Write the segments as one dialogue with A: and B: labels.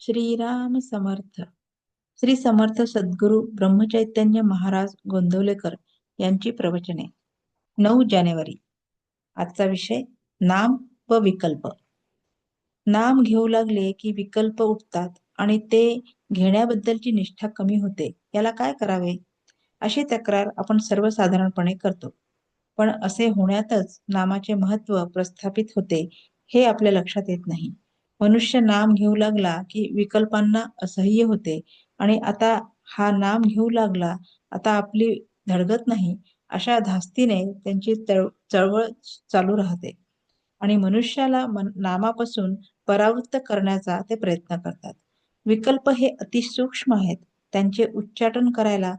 A: श्रीराम समर्थ. श्री समर्थ सद्गुरू ब्रह्मचैतन्य महाराज गोंदवलेकर यांची प्रवचने. 9 जानेवारी. आजचा विषय नाम व विकल्प. नाम घेऊ लागले की विकल्प उठतात आणि ते घेण्याबद्दलची निष्ठा कमी होते. याला काय करावे, अशी तक्रार आपण सर्वसाधारणपणे करतो. पण असे होण्यातच नामाचे महत्त्व प्रस्थापित होते हे आपल्या लक्षात येत नाही. मनुष्य नाम घेऊ लागला की विकल्पांना असह्य होते आणि आता हा नाम घेऊ लागला, आता आपली धडगत नाही, अशा धास्तीने त्यांची चळवळ चालू राहते आणि मनुष्याला नामापासून परावृत्त करण्याचा ते प्रयत्न करतात. विकल्प हे अतिसूक्ष्म आहेत. त्यांचे उच्चाटन करायला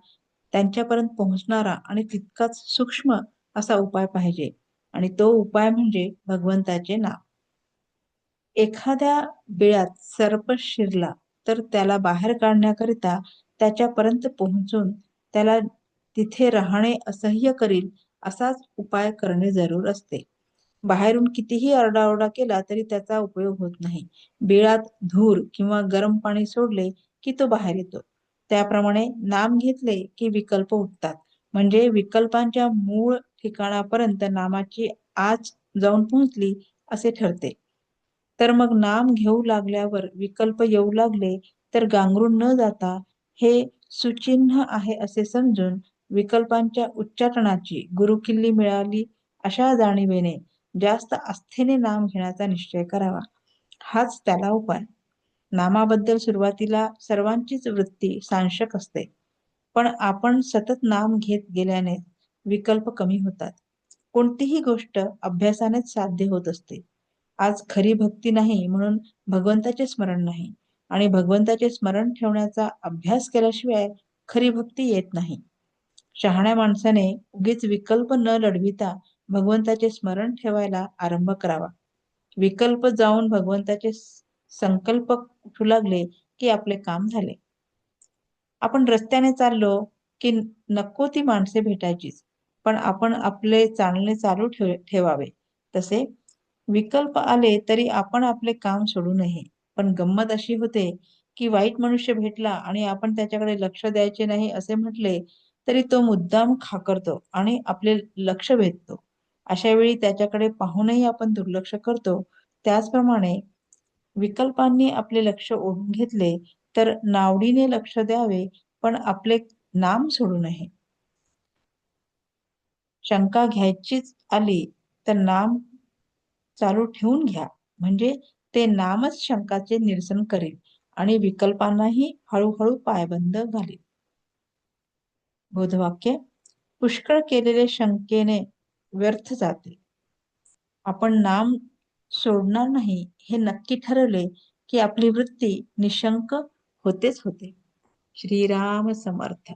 A: त्यांच्यापर्यंत पोहोचणारा आणि तितकाच सूक्ष्म असा उपाय पाहिजे, आणि तो उपाय म्हणजे भगवंताचे नाम. एखाद्या बिळात सर्प शिरला तर त्याला बाहेर काढण्याकरिता त्याच्यापर्यंत पोहोचून त्याला तिथे राहणे असह्य करील असाच उपाय करणे जरूर असते. बाहेरून कितीही आरडाओरडा केला तरी त्याचा उपयोग होत नाही. बिळात धूर किंवा गरम पाणी सोडले की तो बाहेर येतो. त्याप्रमाणे नाम घेतले की विकल्प उठतात, म्हणजे विकल्पांच्या मूळ ठिकाणापर्यंत नामाची आच जाऊन पोहोचली असे ठरते. तर मग नाम घेऊ लागल्यावर विकल्प येऊ लागले तर गांगरून न जाता हे सुचिन्ह आहे असे समजून विकल्पांच्या उच्चाटनाची गुरुकिल्ली मिळाली अशा जाणीवेने जास्त आस्थेने नाम घेण्याचा निश्चय करावा. हाच त्याला उपाय. नामाबद्दल सुरुवातीला सर्वांचीच वृत्ती साशंक असते, पण आपण सतत नाम घेत गेल्याने विकल्प कमी होतात. कोणतीही गोष्ट अभ्यासानेच साध्य होत असते. आज खरी भक्ती नाही म्हणून भगवंताचे स्मरण नाही, आणि भगवंताचे स्मरण ठेवण्याचा अभ्यास केल्याशिवाय खरी भक्ती येत नाही. शहाण्या माणसाने उगीच विकल्प न लढविता भगवंताचे स्मरण ठेवायला आरंभ करावा. विकल्प जाऊन भगवंताचे संकल्प उठू लागले की आपले काम झाले. आपण रस्त्याने चाललो की नको ती माणसे भेटायचीच, पण आपण आपले चालणे चालू ठेवावे. तसे विकल्प आले तरी आपण आपले काम सोडू नये. पण गंमत अशी होते की वाईट मनुष्य भेटला आणि आपण त्याच्याकडे लक्ष द्यायचे नाही असे म्हटले तरी तो मुद्दाम खाकरतो आणि आपले लक्ष वेधतो. अशा वेळी त्याच्याकडे पाहूनही आपण दुर्लक्ष करतो. त्याचप्रमाणे विकल्पांनी आपले लक्ष ओढून घेतले तर नावडीने लक्ष द्यावे, पण आपले नाम सोडू नये. शंका घ्यायचीच आली तर नाम चालू ठेवून घ्या, म्हणजे ते नामच शंकाचे निरसन करेल आणि विकल्पांनाही हळूहळू पायबंद घालेल. बोधवाक्य. पुष्कळ केलेले शंकेने व्यर्थ जाते. आपण नाम सोडणार नाही हे नक्की ठरवले की आपली वृत्ती निशंक होतेच होते. श्रीराम समर्थ.